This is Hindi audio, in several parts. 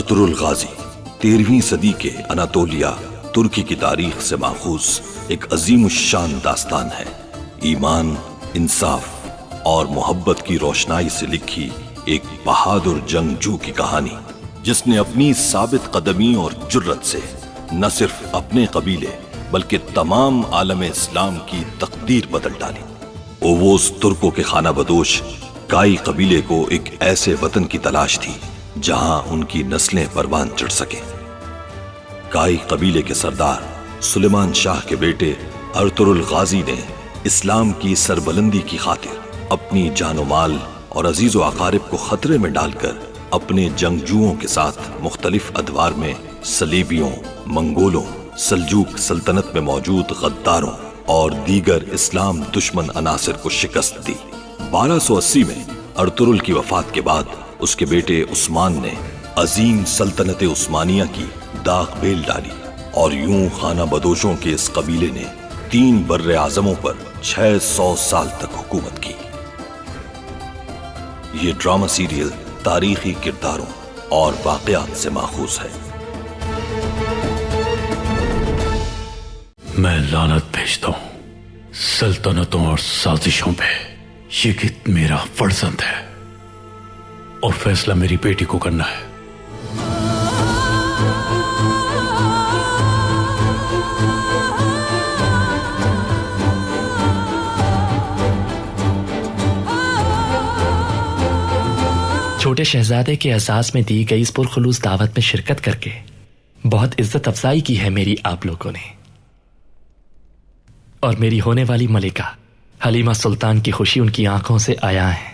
अर्तुरुल गाजी 13वीं सदी के अनातोलिया तुर्की की तारीख से माखूज एक अजीम शान दास्तान है। ईमान, इंसाफ और मोहब्बत की रोशनाई से लिखी एक बहादुर जंगजू की कहानी, जिसने अपनी साबित कदमी और जुर्रत से न सिर्फ अपने कबीले बल्कि तमाम आलम इस्लाम की तकदीर बदल डाली। ओवोस तुर्कों के खाना बदोश काई कबीले को एक ऐसे वतन की तलाश थी जहां उनकी नस्लें परवान चढ़ सके। काई कबीले के सरदार सुलेमान शाह के बेटे अर्तुरुल गाजी ने इस्लाम की सरबलंदी की खातिर अपनी जानो माल और अजीजो अकारिब को खतरे में डालकर अपने जंगजुओं के साथ मुख्तलिफ अदवार में सलीबियों, मंगोलों, सल्जूक सल्तनत में मौजूद गद्दारों और दीगर इस्लाम दुश्मन अनासिर को शिकस्त दी। 1280 में अर्तुरुल की वफात के बाद उसके बेटे उस्मान ने अजीम सल्तनत उस्मानिया की दाग बेल डाली और यूं खाना बदोशों के इस कबीले ने 3 बर्रे आजमों पर 600 साल तक हुकूमत की। ये ड्रामा सीरियल तारीखी किरदारों और वाकयात से माखूज है। मैं लानत भेजता हूं सल्तनतों और साजिशों पे। ये गीत मेरा फर्जंद है और फैसला मेरी बेटी को करना है। छोटे शहजादे के एहसास में दी गई इस पुरखुलूस दावत में शिरकत करके बहुत इज्जत अफजाई की है मेरी आप लोगों ने, और मेरी होने वाली मलिका हलीमा सुल्तान की खुशी उनकी आंखों से आया है।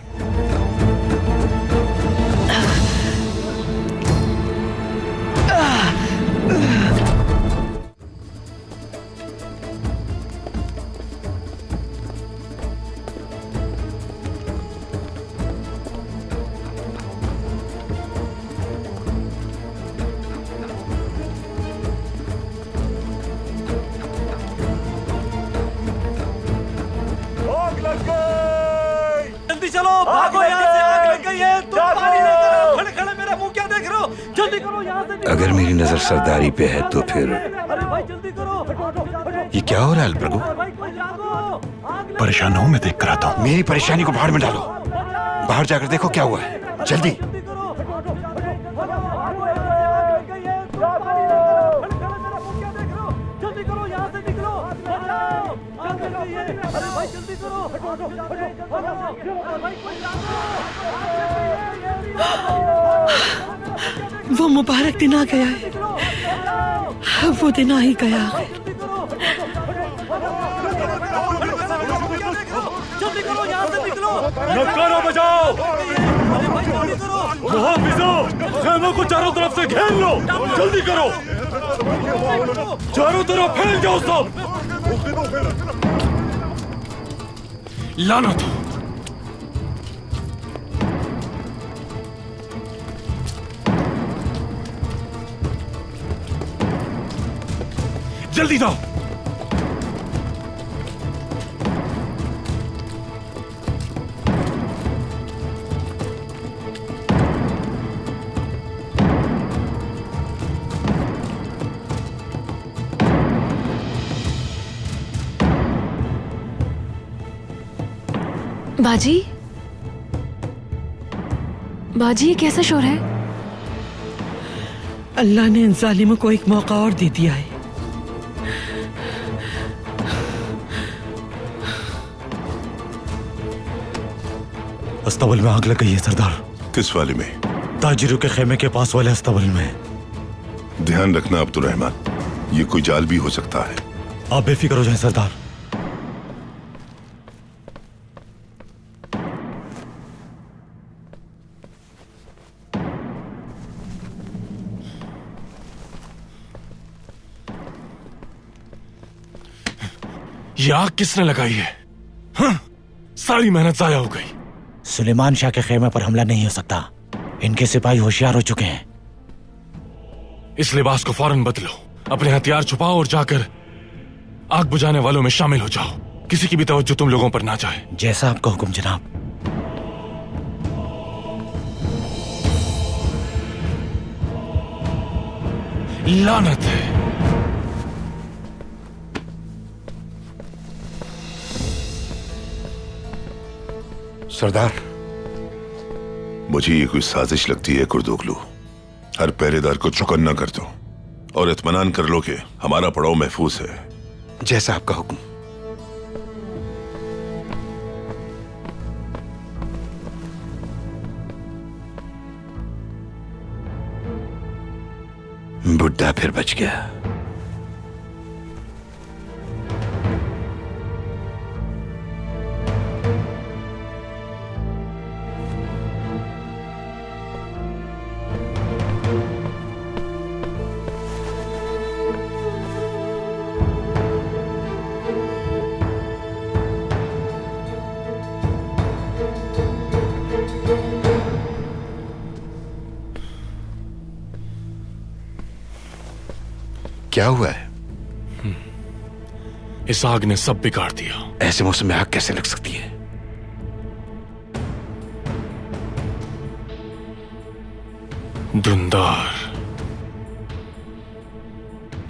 चलो भागो यहाँ से, आग लग गई है। तुम पानी लेकर आओ। खड़े खड़े मेरा मुंह क्या देख रहे हो? जल्दी करो यहाँ से। अगर मेरी नजर सरदारी पे है तो फिर अरे भाई जल्दी करो। ये क्या हो रहा है प्रभु? परेशान हो, मैं देख कर आता हूं। मेरी परेशानी को बाहर में डालो। बाहर जाकर देखो क्या हुआ है, जल्दी। वो मुबारक दिन आ गया है, वो दिन आ ही गया है। जल्दी करो यहाँ से निकलो। नक्कारा बजाओ। मुहाफिजों, खेमों को चारों तरफ से घेर लो। जल्दी करो, चारों तरफ फैल जाओ सब। लानत हो। जल्दी जाओ। बाजी, बाजी ये कैसा शोर है? अल्लाह ने इन जालिमों को एक मौका और दे दिया है। अस्तबल में आग लग गई है सरदार। किस वाले में? ताजिरों के खेमे के पास वाले अस्तबल में। ध्यान रखना अब्दुर्रहमान, ये कोई जाल भी हो सकता है। आप बेफिक्र हो जाएं सरदार। ये आग किसने लगाई है? हाँ? सारी मेहनत जाया हो गई। सुलेमान शाह के खेमे पर हमला नहीं हो सकता। इनके सिपाही होशियार हो चुके हैं। इस लिबास को फौरन बदलो, अपने हथियार छुपाओ और जाकर आग बुझाने वालों में शामिल हो जाओ। किसी की भी तवज्जो तुम लोगों पर ना जाए। जैसा आपका हुक्म जनाब। लानत है। सरदार, मुझे ये कोई साजिश लगती है कुर्दोगलू। हर पहरेदार को चौकन्ना कर दो और इत्मीनान कर लो कि हमारा पड़ाव महफूज है। जैसा आपका हुक्म। बुड्ढा फिर बच गया। क्या हुआ है? इस आग ने सब बिगाड़ दिया। ऐसे मौसम में आग कैसे लग सकती है? धुंधार।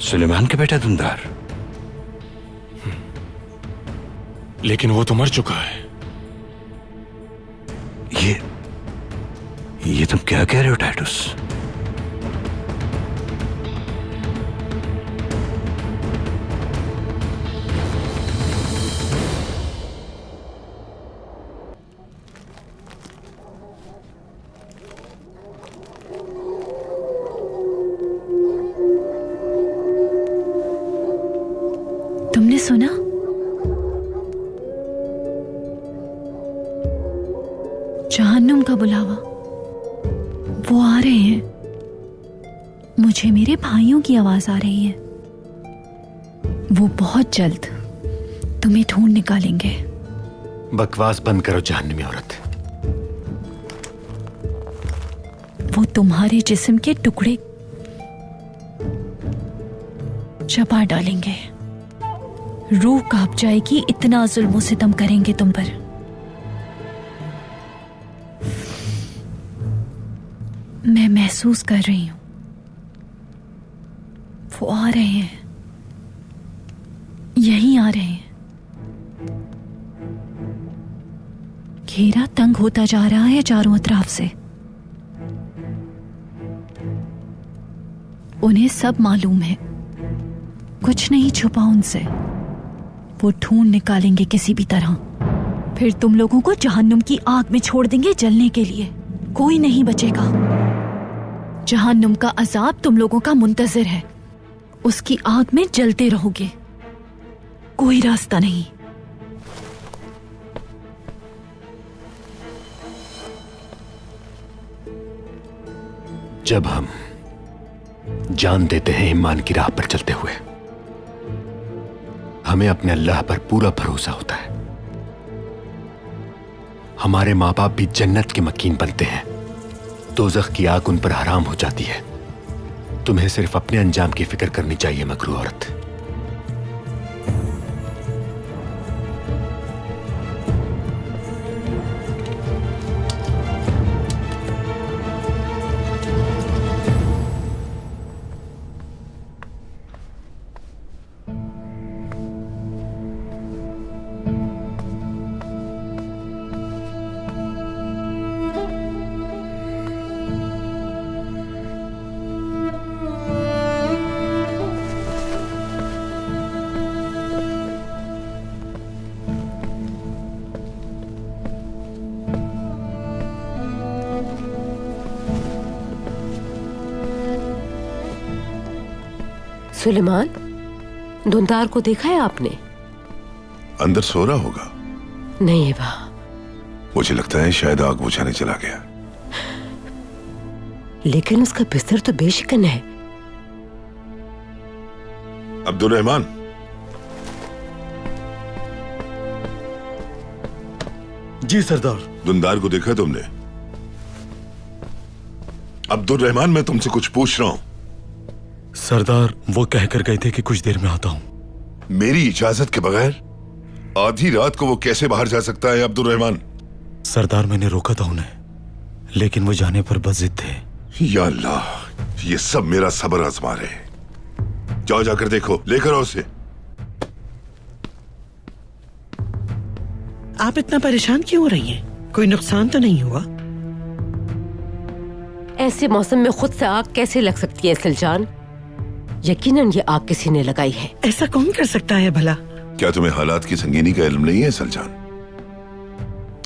सुलेमान का बेटा धुंधार? लेकिन वो तो मर चुका है। ये तुम क्या कह रहे हो टाइटस? तुमने सुना? जहन्नुम का बुलावा। वो आ रहे हैं। मुझे मेरे भाइयों की आवाज आ रही है। वो बहुत जल्द तुम्हें ढूंढ निकालेंगे। बकवास बंद करो जहन्नमी औरत। वो तुम्हारे जिस्म के टुकड़े चबा डालेंगे। रूह कांप जाएगी, इतना जुल्म सितम करेंगे तुम पर। मैं महसूस कर रही हूं, वो आ रहे हैं, यहीं आ रहे हैं। घेरा तंग होता जा रहा है चारों तरफ से। उन्हें सब मालूम है, कुछ नहीं छुपा उनसे। वो ढूंढ निकालेंगे किसी भी तरह। फिर तुम लोगों को जहन्नुम की आग में छोड़ देंगे जलने के लिए। कोई नहीं बचेगा। जहन्नुम का अजाब तुम लोगों का मुंतजिर है। उसकी आग में जलते रहोगे, कोई रास्ता नहीं। जब हम जान देते हैं ईमान की राह पर चलते हुए, हमें अपने अल्लाह पर पूरा भरोसा होता है। हमारे माँ बाप भी जन्नत के मकीन बनते हैं, दोज़ख की आग उन पर हराम हो जाती है। तुम्हें सिर्फ अपने अंजाम की फिक्र करनी चाहिए मकरू औरत। सुलेमान, धुंधार को देखा है आपने? अंदर सो रहा होगा। नहीं है बा। मुझे लगता है शायद आग बुझाने चला गया। लेकिन उसका बिस्तर तो बेशिकन है। अब्दुल रहमान, जी सरदार। धुंधार को देखा तुमने? अब्दुल रहमान, मैं तुमसे कुछ पूछ रहा हूं। सरदार, वो कहकर गए थे कि कुछ देर में आता हूं। मेरी इजाजत के बगैर आधी रात को वो कैसे बाहर जा सकता है अब्दुल रहमान? सरदार, मैंने रोका था उन्हें, लेकिन वो जाने पर बस जिद थे। या अल्लाह, ये सब मेरा सब्र आजमा रहे। जाओ जाकर देखो, लेकर आओ उसे। आप इतना परेशान क्यों हो रही हैं? कोई नुकसान तो नहीं हुआ? ऐसे मौसम में खुद से आग कैसे लग सकती है सलजान? यकीनन ये आग किसी ने लगाई है। ऐसा कौन कर सकता है भला? क्या तुम्हें हालात की संगीनी का इल्म नहीं है सलजान?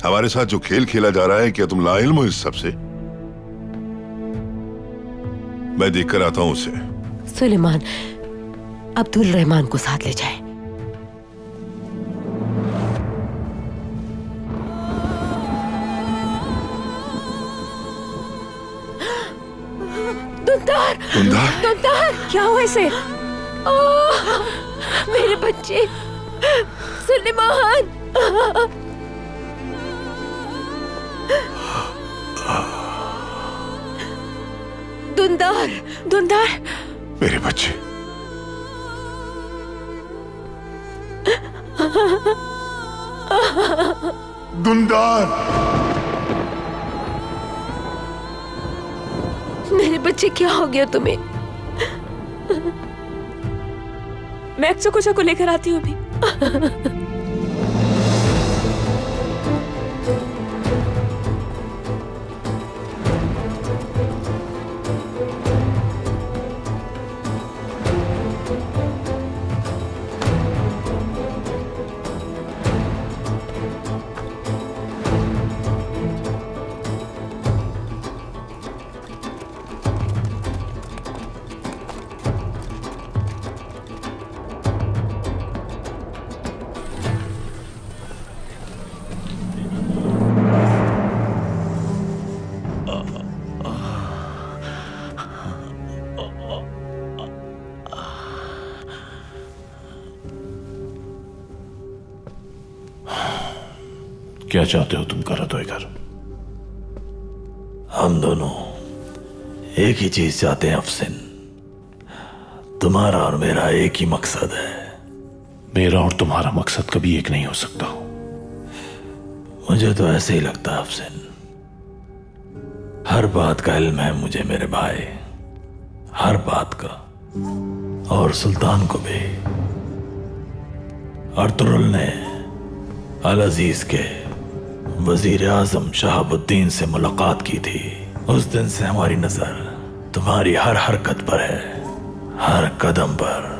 हमारे साथ जो खेल खेला जा रहा है, क्या तुम लाइल्म हो इस सब से? मैं देखकर आता हूं उसे। सुलेमान, अब्दुल रहमान को साथ ले जाए। दुंदार, दुंदार, दुंदार, क्या हुआ इसे? मेरे बच्चे सुलेमान। दुंदार, दुंदार, मेरे बच्चे। दुंदार, मेरे बच्चे क्या हो गया तुम्हें? मैं अक्सर को लेकर आती हूँ अभी। क्या चाहते हो तुम करतोयकर? हम दोनों एक ही चीज चाहते हैं अफसिन। तुम्हारा और मेरा एक ही मकसद है। मेरा और तुम्हारा मकसद कभी एक नहीं हो सकता। मुझे तो ऐसे ही लगता है अफसिन। हर बात का इल्म है मुझे मेरे भाई, हर बात का। और सुल्तान को भी। अर्तुगरुल ने अल अजीज के वजीर आजम शहाबुद्दीन से मुलाकात की थी। उस दिन से हमारी नजर तुम्हारी हर हरकत पर है, हर कदम पर।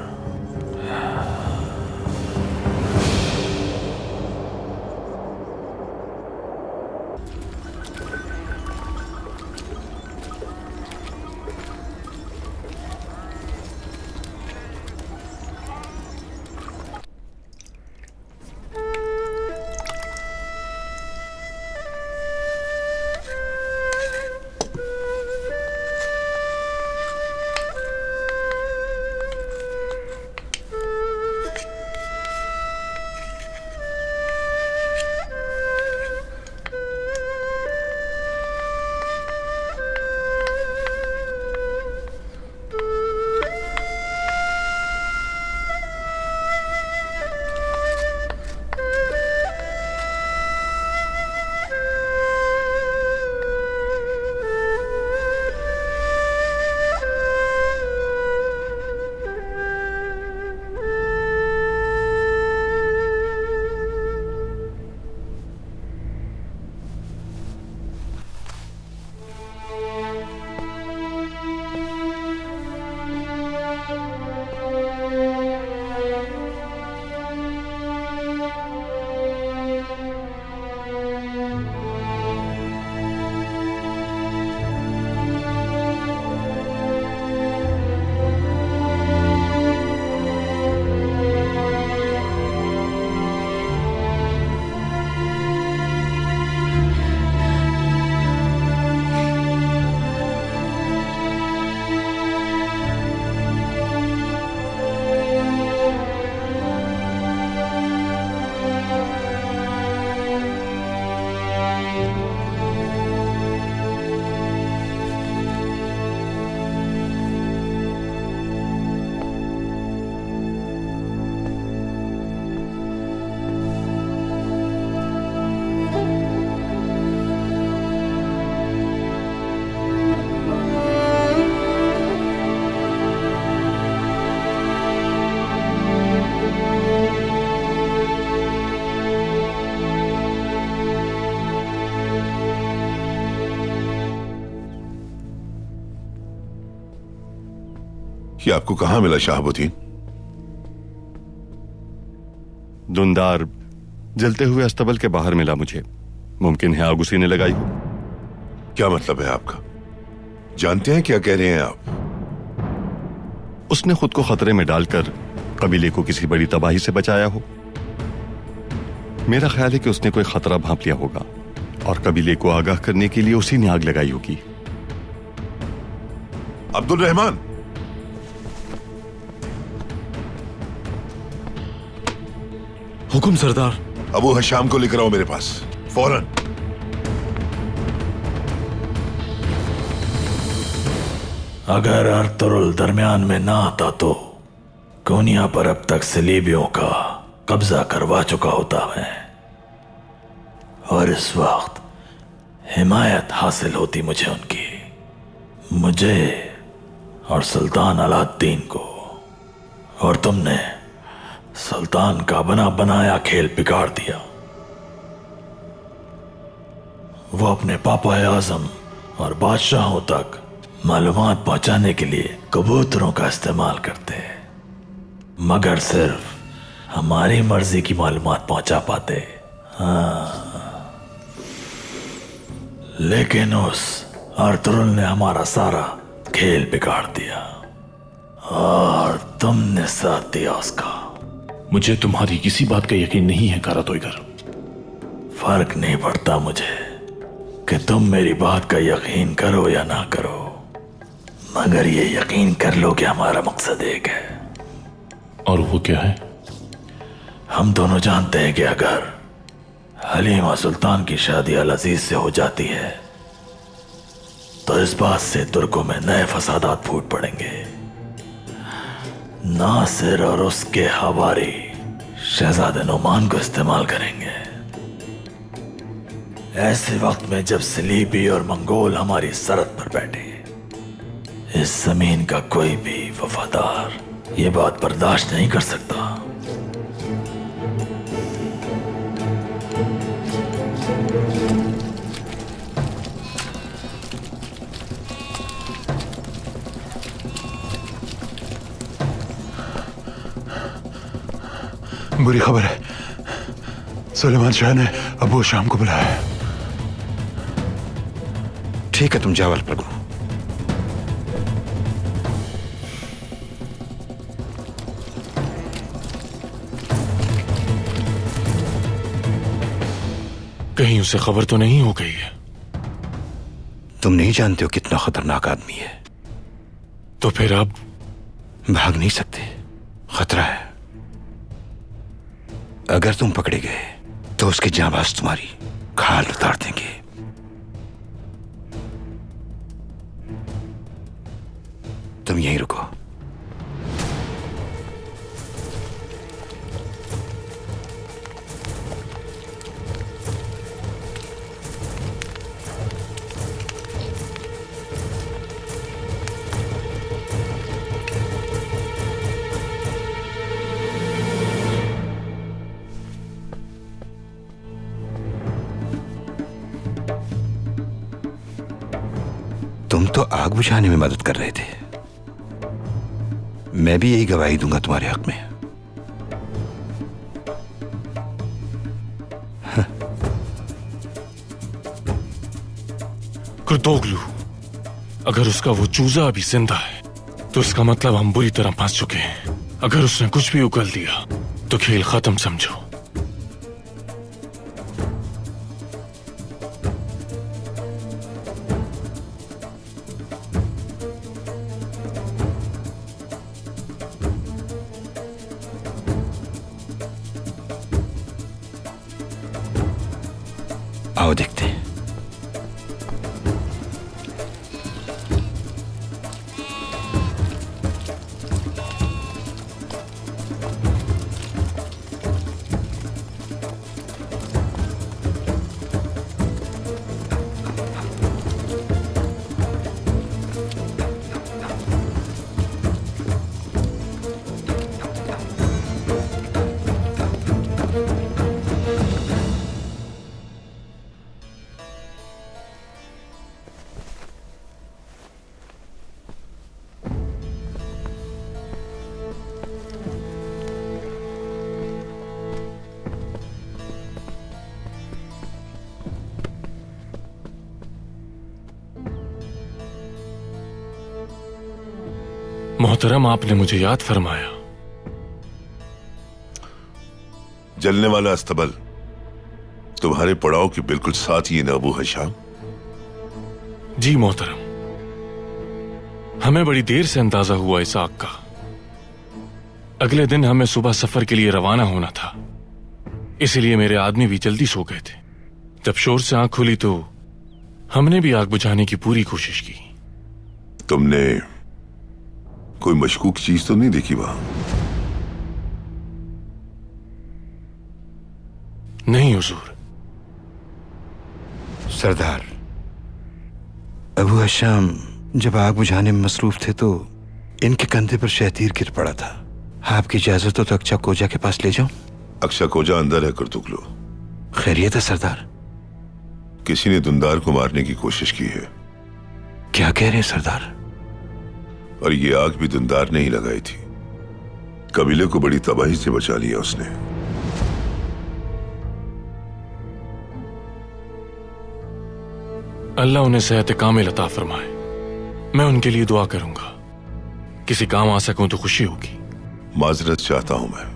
ये आपको कहां मिला शहाबुद्दीन? धुंधार जलते हुए अस्तबल के बाहर मिला मुझे। मुमकिन है आग उसी ने लगाई हो। क्या मतलब है आपका? जानते हैं क्या कह रहे हैं आप? उसने खुद को खतरे में डालकर कबीले को किसी बड़ी तबाही से बचाया हो। मेरा ख्याल है कि उसने कोई खतरा भांप लिया होगा और कबीले को आगाह करने के लिए उसी ने आग लगाई होगी। अब्दुल रहमान, हुकुम सरदार। अबू हशाम को लेकर आओ मेरे पास फौरन। अगर अर्तुरुल दरमियान में ना आता तो कोनिया पर अब तक सलीबियों का कब्जा करवा चुका होता मैं, और इस वक्त हिमायत हासिल होती मुझे उनकी, मुझे और सुल्तान अलाउद्दीन को। और तुमने सुल्तान का बना बनाया खेल बिगाड़ दिया। वो अपने पापा आजम और बादशाहों तक मालूमात पहुंचाने के लिए कबूतरों का इस्तेमाल करते हैं, मगर सिर्फ हमारी मर्जी की मालूमात पहुंचा पाते। हाँ, लेकिन उस अर्तुरुल ने हमारा सारा खेल बिगाड़ दिया और तुमने साथ दिया उसका। मुझे तुम्हारी किसी बात का यकीन नहीं है कारातोइगर। फर्क नहीं पड़ता मुझे कि तुम मेरी बात का यकीन करो या ना करो, मगर ये यकीन कर लो कि हमारा मकसद एक है। और वो क्या है? हम दोनों जानते हैं कि अगर हलीमा सुल्तान की शादी अल अजीज से हो जाती है तो इस बात से तुर्कों में नए फसादात फूट पड़ेंगे। नासिर और उसके हवारी शहजादे नोमान को इस्तेमाल करेंगे। ऐसे वक्त में जब सलीबी और मंगोल हमारी सरहद पर बैठे, इस जमीन का कोई भी वफादार ये बात बर्दाश्त नहीं कर सकता। बुरी खबर है, सुलेमान शाह ने अबू शाम को बुलाया है। ठीक है, तुम जावल प्रभु। कहीं उसे खबर तो नहीं हो गई है? तुम नहीं जानते हो कितना खतरनाक आदमी है। तो फिर अब भाग नहीं सकते, खतरा है। अगर तुम पकड़े गए तो उसके जांबाज तुम्हारी खाल उतार देंगे। तुम यहीं रुको। तुम तो आग बुझाने में मदद कर रहे थे, मैं भी यही गवाही दूंगा तुम्हारे हक में। कुर्दोगलू, अगर उसका वो चूजा अभी जिंदा है तो इसका मतलब हम बुरी तरह फंस चुके हैं। अगर उसने कुछ भी उगल दिया तो खेल खत्म समझो। आओ देखते हैं। मोहतरम, आपने मुझे याद फरमाया। जलने वाला अस्तबल तुम्हारे पड़ाव के बिल्कुल साथ ही है ना अबू हशाम? जी मोहतरम, हमें बड़ी देर से अंदाजा हुआ इस आग का। अगले दिन हमें सुबह सफर के लिए रवाना होना था, इसलिए मेरे आदमी भी जल्दी सो गए थे। जब शोर से आंख खुली तो हमने भी आग बुझाने की पूरी कोशिश की। तुमने कोई मशकूक चीज तो नहीं देखी वहां? नहीं हुजूर। सरदार, अबू हशाम जब आग बुझाने में मसरूफ थे तो इनके कंधे पर शहतीर गिर पड़ा था। आपकी इजाजत हो तो अक्षा कोजा के पास ले जाऊं? अक्षा कोजा अंदर है कुर्तुगलू। खैरियत है सरदार? किसी ने दुंदार को मारने की कोशिश की है। क्या कह रहे हैं सरदार? और ये आग भी दुंदार ने ही लगाई थी। कबीले को बड़ी तबाही से बचा लिया उसने। अल्लाह उन्हें सेहत कामिल अता फरमाए। मैं उनके लिए दुआ करूंगा। किसी काम आ सकूं तो खुशी होगी। माजरत चाहता हूं मैं,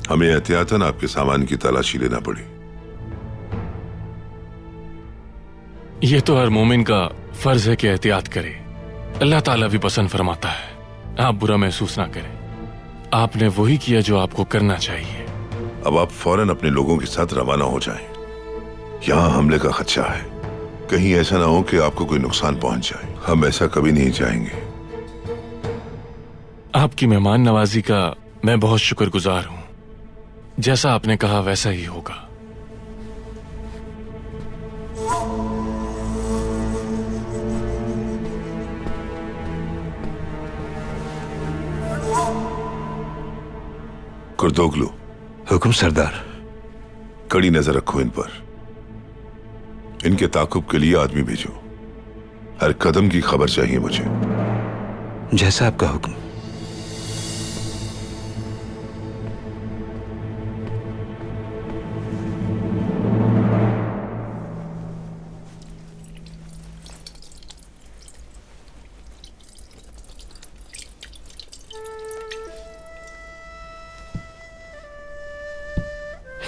हमें एहतियातन आपके सामान की तलाशी लेना पड़ी। यह तो हर मोमिन का फर्ज है कि एहतियात करे। अल्लाह ताला भी पसंद फरमाता है। आप बुरा महसूस ना करें। आपने वही किया जो आपको करना चाहिए। अब आप फौरन अपने लोगों के साथ रवाना हो जाएं। यहां हमले का खदशा है। कहीं ऐसा ना हो कि आपको कोई नुकसान पहुंच जाए। हम ऐसा कभी नहीं चाहेंगे। आपकी मेहमान नवाजी का मैं बहुत शुक्रगुजार हूं। जैसा आपने कहा वैसा ही होगा। कुर्तुगलू। हुक्म सरदार। कड़ी नजर रखो इन पर। इनके ताकुब के लिए आदमी भेजो। हर कदम की खबर चाहिए मुझे। जैसा आपका हुक्म।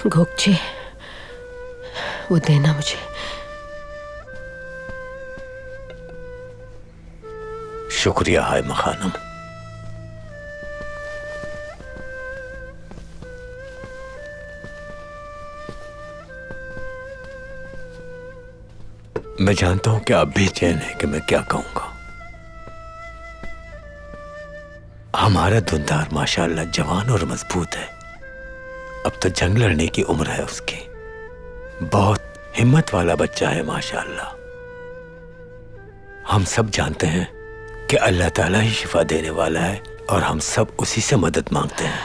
घोकचे, वो देना मुझे। शुक्रिया है मखानम। मैं जानता हूं कि आप बेचैन हैं कि मैं क्या कहूंगा। हमारा धुंधार माशाल्लाह जवान और मजबूत है। अब तो जंग लड़ने की उम्र है उसकी। बहुत हिम्मत वाला बच्चा है माशाल्लाह। हम सब जानते हैं कि अल्लाह ताला ही शिफा देने वाला है और हम सब उसी से मदद मांगते हैं।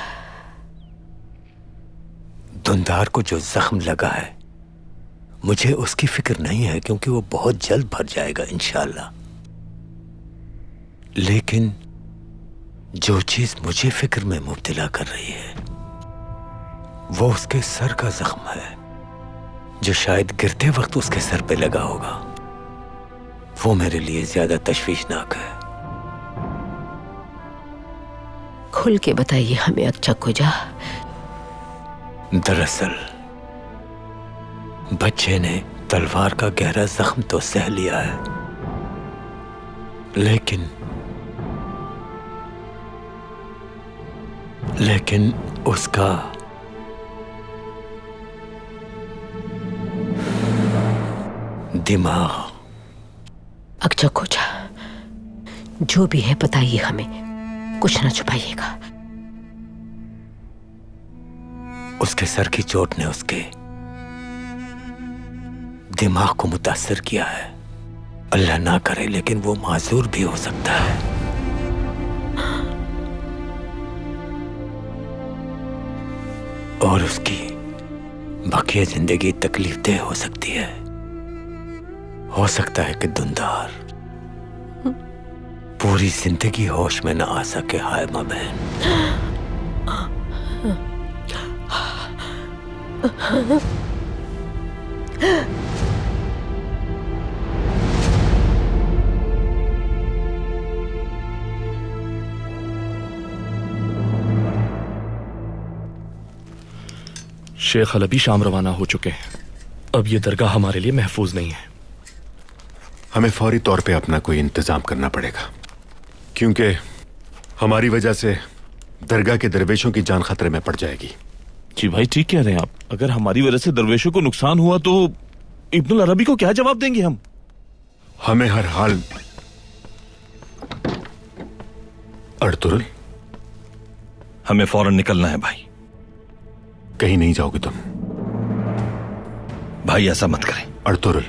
धुंधार को जो जख्म लगा है मुझे उसकी फिक्र नहीं है, क्योंकि वो बहुत जल्द भर जाएगा इंशाल्लाह। लेकिन जो चीज मुझे फिक्र में मुब्तला कर रही है वो उसके सर का जख्म है, जो शायद गिरते वक्त उसके सर पे लगा होगा। वो मेरे लिए ज्यादा तशवीशनाक है। खुल के बताइए हमें अच्छा कोजा। दरअसल बच्चे ने तलवार का गहरा जख्म तो सह लिया है, लेकिन उसका दिमाग। अच्छा कोजा, जो भी है बताइए हमें, कुछ ना छुपाइएगा। उसके सर की चोट ने उसके दिमाग को मुतासिर किया है। अल्लाह ना करे, लेकिन वो माजूर भी हो सकता है। और उसकी बाकी जिंदगी तकलीफदेह हो सकती है। हो सकता है कि धुंधार पूरी जिंदगी होश में न आ सके। हाय मां बहन। शेख हलबी शाम रवाना हो चुके हैं। अब ये दरगाह हमारे लिए महफूज नहीं है। हमें फौरी तौर पे अपना कोई इंतजाम करना पड़ेगा, क्योंकि हमारी वजह से दरगाह के दरवेशों की जान खतरे में पड़ जाएगी। जी भाई, ठीक कह रहे हैं आप। अगर हमारी वजह से दरवेशों को नुकसान हुआ तो इब्नुल अरबी को क्या जवाब देंगे हम? हमें हर हाल अर्तुरुल, हमें फौरन निकलना है भाई। कहीं नहीं जाओगे तुम भाई, ऐसा मत करें। अर्तुरुल,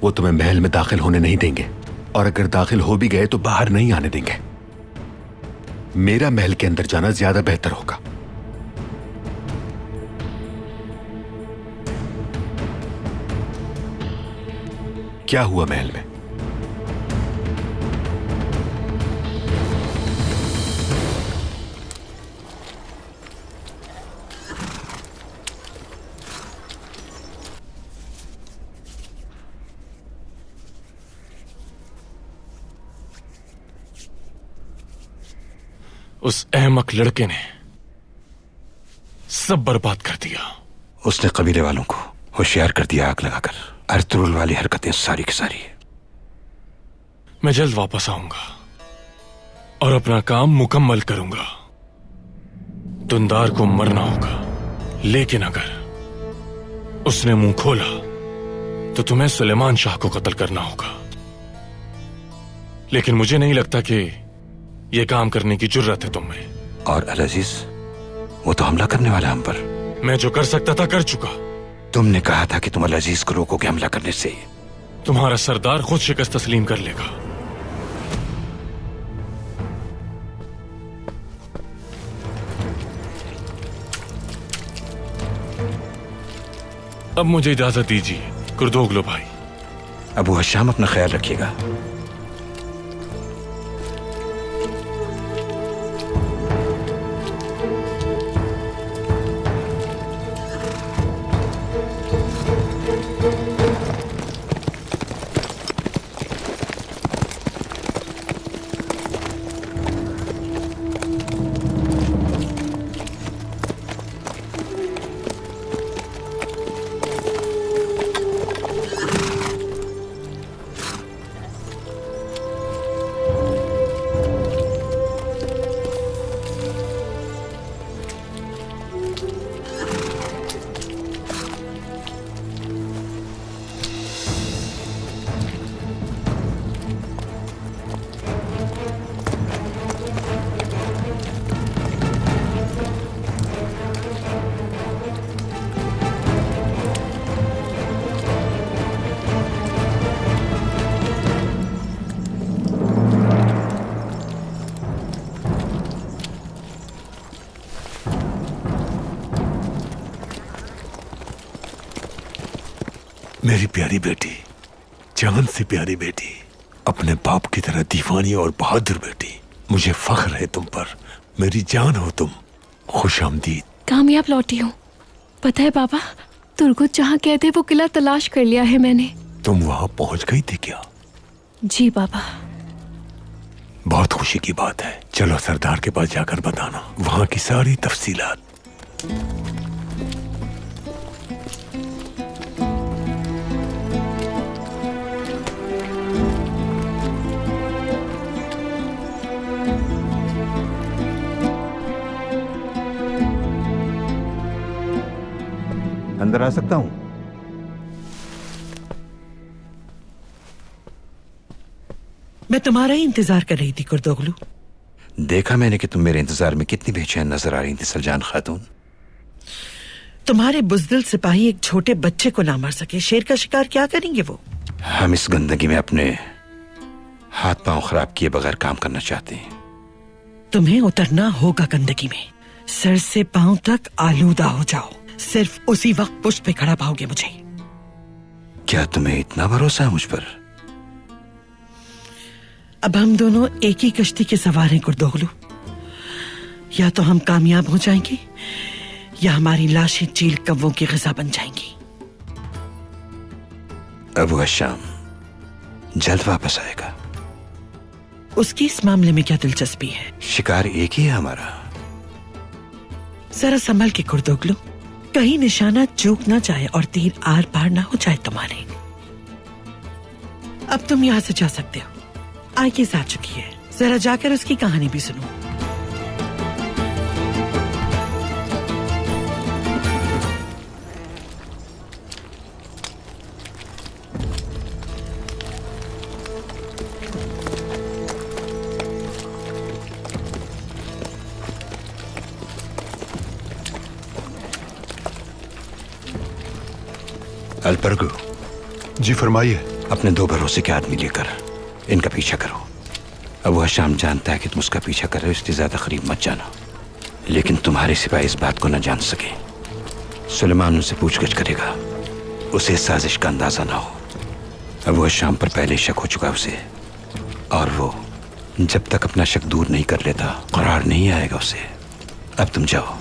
वो तुम्हें महल में दाखिल होने नहीं देंगे, और अगर दाखिल हो भी गए तो बाहर नहीं आने देंगे। मेरा महल के अंदर जाना ज्यादा बेहतर होगा। क्या हुआ महल में? उस अहमक लड़के ने सब बर्बाद कर दिया। उसने कबीले वालों को होशियार कर दिया आग लगाकर। अर्तुरुल वाली हरकतें सारी की सारी है। मैं जल्द वापस आऊंगा और अपना काम मुकम्मल करूंगा। दुंदार को मरना होगा, लेकिन अगर उसने मुंह खोला तो तुम्हें सुलेमान शाह को कत्ल करना होगा। लेकिन मुझे नहीं लगता कि यह काम करने की जुर्रत है तुम में। और अल अजीज, वो तो हमला करने वाला हम पर। मैं जो कर सकता था कर चुका। तुमने कहा था कि तुम अल अजीज को रोकोगे हमला करने से। तुम्हारा सरदार खुद शिकस्त तस्लीम कर लेगा। अब मुझे इजाजत दीजिए कुर्दोगलो भाई। अबू हशाम, अपना ख्याल रखिएगा। मेरी प्यारी बेटी, जान से प्यारी बेटी, अपने बाप की तरह दीवानी और बहादुर बेटी, मुझे फख्र है तुम पर। मेरी जान हो तुम। खुश आमदीद। कामयाब लौटी हूँ। पता है बाबा, तुर्गुत जहाँ कहते वो किला तलाश कर लिया है मैंने। तुम वहां पहुंच गई थी क्या? जी बाबा। बहुत खुशी की बात है। चलो सरदार के पास जाकर बताना वहां की सारी तफसीलात। अंदर आ सकता हूं? मैं तुम्हारा ही इंतजार कर रही थी कुर्दोगलू। देखा मैंने कि तुम मेरे इंतजार में कितनी बेचैन नजर आ रही थी सलजान खातून। तुम्हारे बुजदिल सिपाही एक छोटे बच्चे को ना मार सके, शेर का शिकार क्या करेंगे वो? हम इस गंदगी में अपने हाथ पांव खराब किए बगैर काम करना चाहते हैं। तुम्हें उतरना होगा गंदगी में। सर से पांव तक आलूदा हो जाओ, सिर्फ उसी वक्त पुष्ट पे खड़ा पाओगे मुझे। क्या तुम्हें इतना भरोसा है मुझ पर? अब हम दोनों एक ही कश्ती के सवार हैं कुर्दोगलू। या तो हम कामयाब हो जाएंगे या हमारी लाशें चील कव्वों की ग़िज़ा बन जाएंगी। अबू हशाम जल्द वापस आएगा। उसकी इस मामले में क्या दिलचस्पी है? शिकार एक ही है हमारा। जरा संभल के कुर्दोगलू। कहीं निशाना चूक ना जाए और तीर आर पार ना हो जाए तुम्हारे। अब तुम यहाँ से जा सकते हो। आइकिस आ चुकी है, जरा जाकर उसकी कहानी भी सुनो। अलबर्गो, जी फरमाइए। अपने 2 भरोसे के आदमी लेकर इनका पीछा करो। अब वह शाम जानता है कि तुम उसका पीछा कर रहे हो, इसलिए ज्यादा करीब मत जाना। लेकिन तुम्हारे सिवाय इस बात को न जान सके। सुलेमान उनसे पूछगछ करेगा, उसे इस साजिश का अंदाजा ना हो। अब वह शाम पर पहले शक हो चुका है उसे, और वो जब तक अपना शक दूर नहीं कर लेता करार नहीं आएगा उसे। अब तुम जाओ।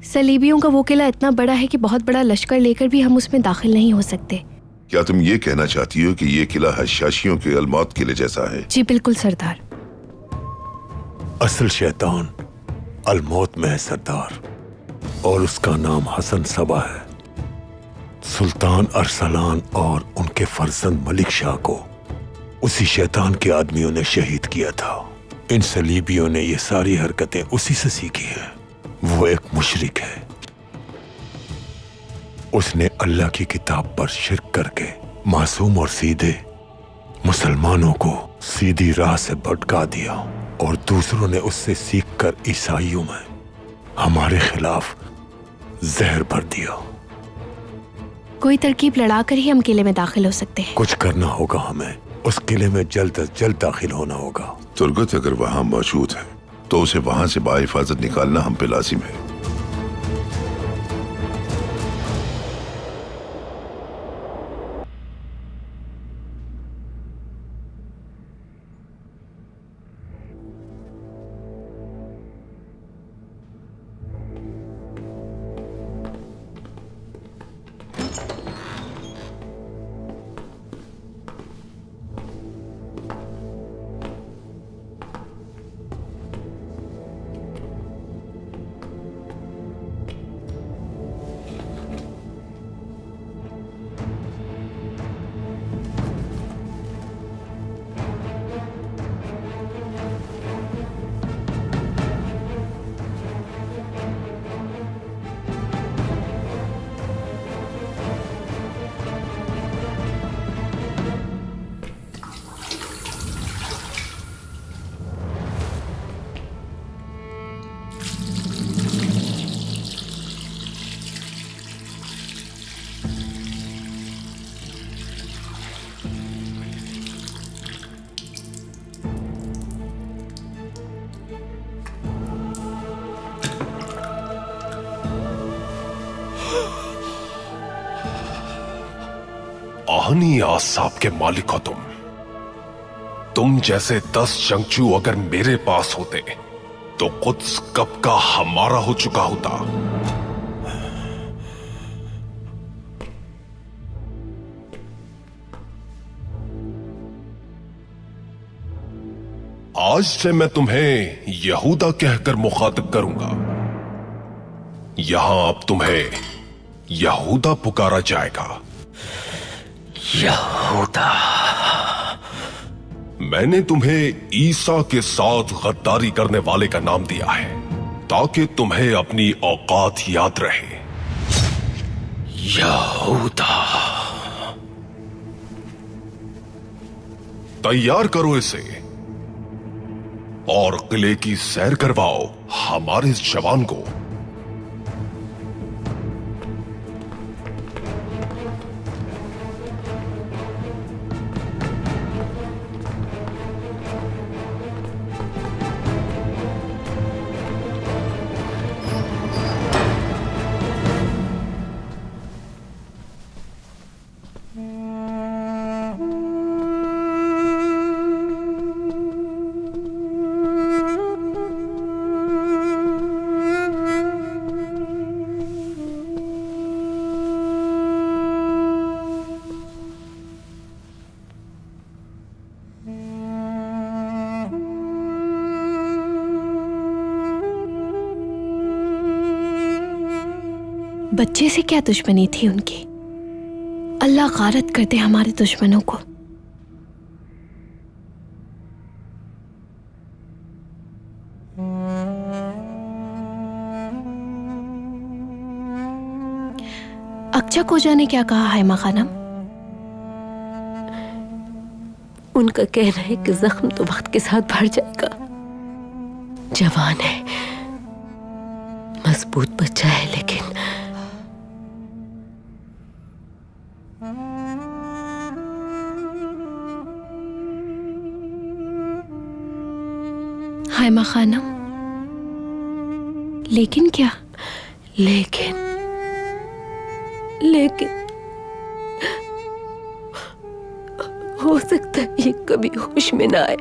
सलीबियों का वो किला इतना बड़ा है कि बहुत बड़ा लश्कर लेकर भी हम उसमें दाखिल नहीं हो सकते। क्या तुम ये कहना चाहती हो कि ये किला हशाशियों के अलमौत किले जैसा है? जी बिल्कुल सरदार। असल शैतान अलमौत में है सरदार, और उसका नाम हसन सबा है। सुल्तान अरसलान और उनके फर्जंद मलिक शाह को उसी शैतान के आदमियों ने शहीद किया था। इन सलीबियों ने ये सारी हरकतें उसी से सीखी हैं। वो एक मुशरिक है। उसने अल्लाह की किताब पर शिर्क करके मासूम और सीधे मुसलमानों को सीधी राह से भटका दिया, और दूसरों ने उससे सीखकर ईसाइयों में हमारे खिलाफ जहर भर दिया। कोई तरकीब लड़ाकर ही हम किले में दाखिल हो सकते हैं। कुछ करना होगा हमें। उस किले में जल्द अज जल्द दाखिल होना होगा। तुर्गत अगर वहां मौजूद है तो उसे वहां से बाहिफाजत निकालना हम पे लाजिम है। आहनी आसाब के मालिक हो तुम जैसे 10 जंगजू अगर मेरे पास होते तो कुद्स कब का हमारा हो चुका होता। आज से मैं तुम्हें यहूदा कहकर मुखातिब करूंगा। यहां अब तुम्हें यहूदा पुकारा जाएगा। यहूदा। मैंने तुम्हें ईसा के साथ गद्दारी करने वाले का नाम दिया है ताकि तुम्हें अपनी औकात याद रहे। यहूदा। तैयार करो इसे और किले की सैर करवाओ हमारे इस जवान को। बच्चे से क्या दुश्मनी थी उनकी? अल्लाह गारत करते हमारे दुश्मनों को। अक्चा कोजा ने क्या कहा है खानम? उनका कहना है कि जख्म तो वक्त के साथ भर जाएगा। जवान है, मजबूत बच्चा है, लेकिन हाय माँ खानम, लेकिन क्या? लेकिन हो सकता है ये कभी होश में ना आए।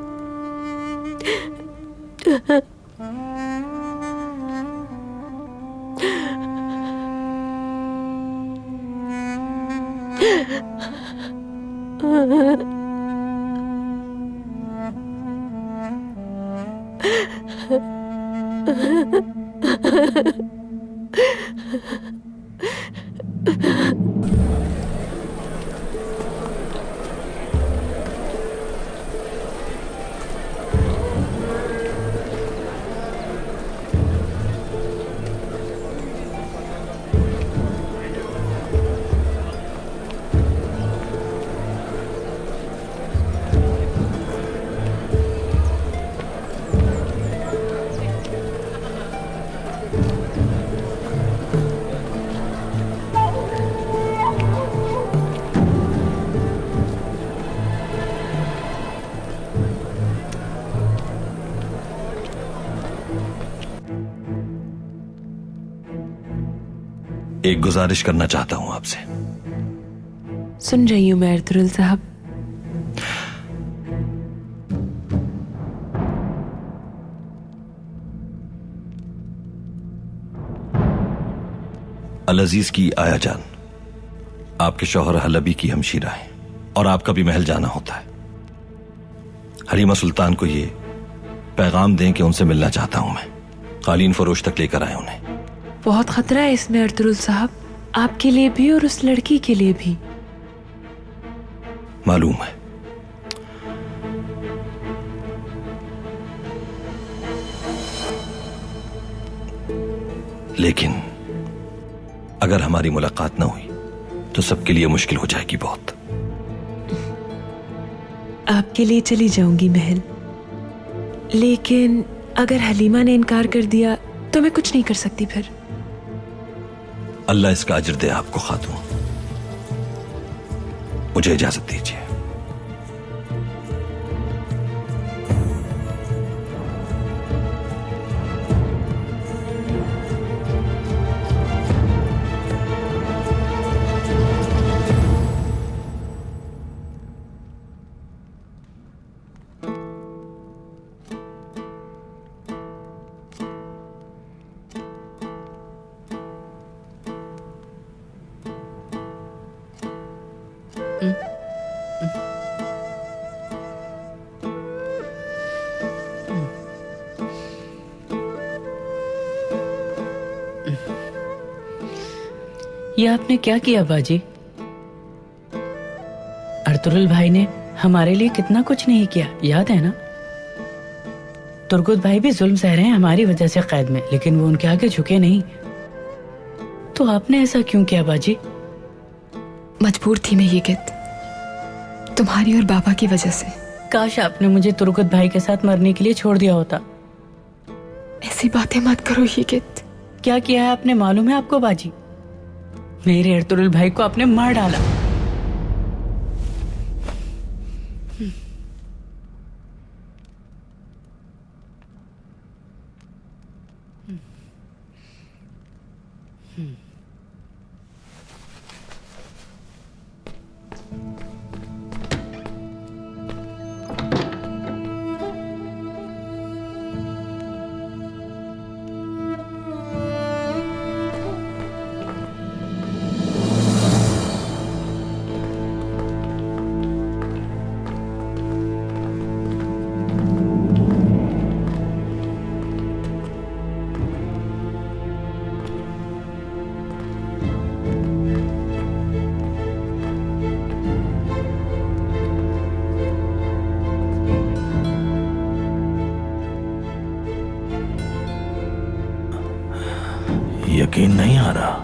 एक गुजारिश करना चाहता हूं आपसे। सुन रही हूं मैं अर्तुरुल साहब। अल अजीज की आया जान आपके शौहर हलबी की हमशीरा है और आपका भी महल जाना होता है। हरीमा सुल्तान को ये पैगाम दें कि उनसे मिलना चाहता हूं मैं। कालीन फरोश तक लेकर आए उन्हें। बहुत खतरा है इसमें अर्तुरुल साहब, आपके लिए भी और उस लड़की के लिए भी। मालूम है, लेकिन अगर हमारी मुलाकात ना हुई तो सबके लिए मुश्किल हो जाएगी बहुत। आपके लिए चली जाऊंगी महल, लेकिन अगर हलीमा ने इनकार कर दिया तो मैं कुछ नहीं कर सकती फिर। अल्लाह इसका अजर दे आपको खातून। मुझे इजाजत दीजिए। ये आपने क्या किया बाजी? अर्तुरुल भाई ने हमारे लिए कितना कुछ नहीं किया, याद है ना? तुर्गुत भाई भी जुल्म सह रहे हैं हमारी वजह से कैद में, लेकिन वो उनके आगे झुके नहीं। तो आपने ऐसा क्यों किया बाजी? मजबूर थी मैं ये गित, तुम्हारी और बाबा की वजह से। काश आपने मुझे तुर्गुत भाई के साथ मरने के लिए छोड़ दिया होता। ऐसी बातें मत करो ये गित। क्या किया है आपने मालूम है आपको बाजी? मेरे अर्तुरुल भाई को आपने मार डाला। यकीन नहीं आ रहा,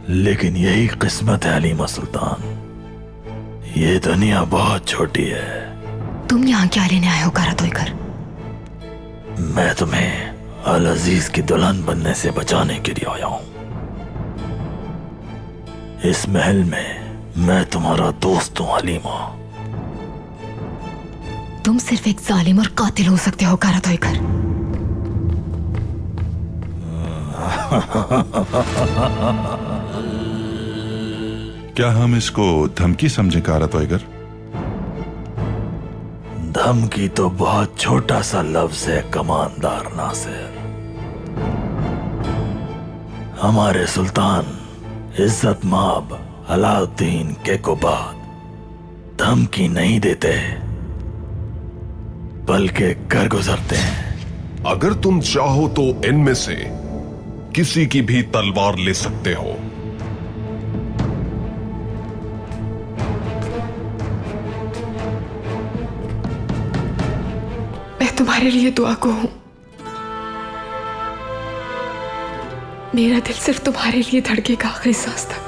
लेकिन यही किस्मत है हलीमा सुल्तान। ये दुनिया बहुत छोटी है। तुम यहाँ क्या लेने आए हो कारा तोयकर? मैं तुम्हें अल अजीज की दुल्हन बनने से बचाने के लिए आया हूं। इस महल में मैं तुम्हारा दोस्त हूं हलीमा। तुम सिर्फ एक जालिम और कातिल हो सकते हो कारा तोयकर। क्या हम इसको धमकी समझे कारा तोयकर? धमकी तो बहुत छोटा सा लफ्ज है कमानदार नासिर। हमारे सुल्तान इज्जत माब अलाउद्दीन के को बाद धमकी नहीं देते, बल्कि कर गुजरते हैं। अगर तुम चाहो तो इनमें से किसी की भी तलवार ले सकते हो। मैं तुम्हारे लिए दुआ को हूं। मेरा दिल सिर्फ तुम्हारे लिए धड़केगा आखिरी सांस तक।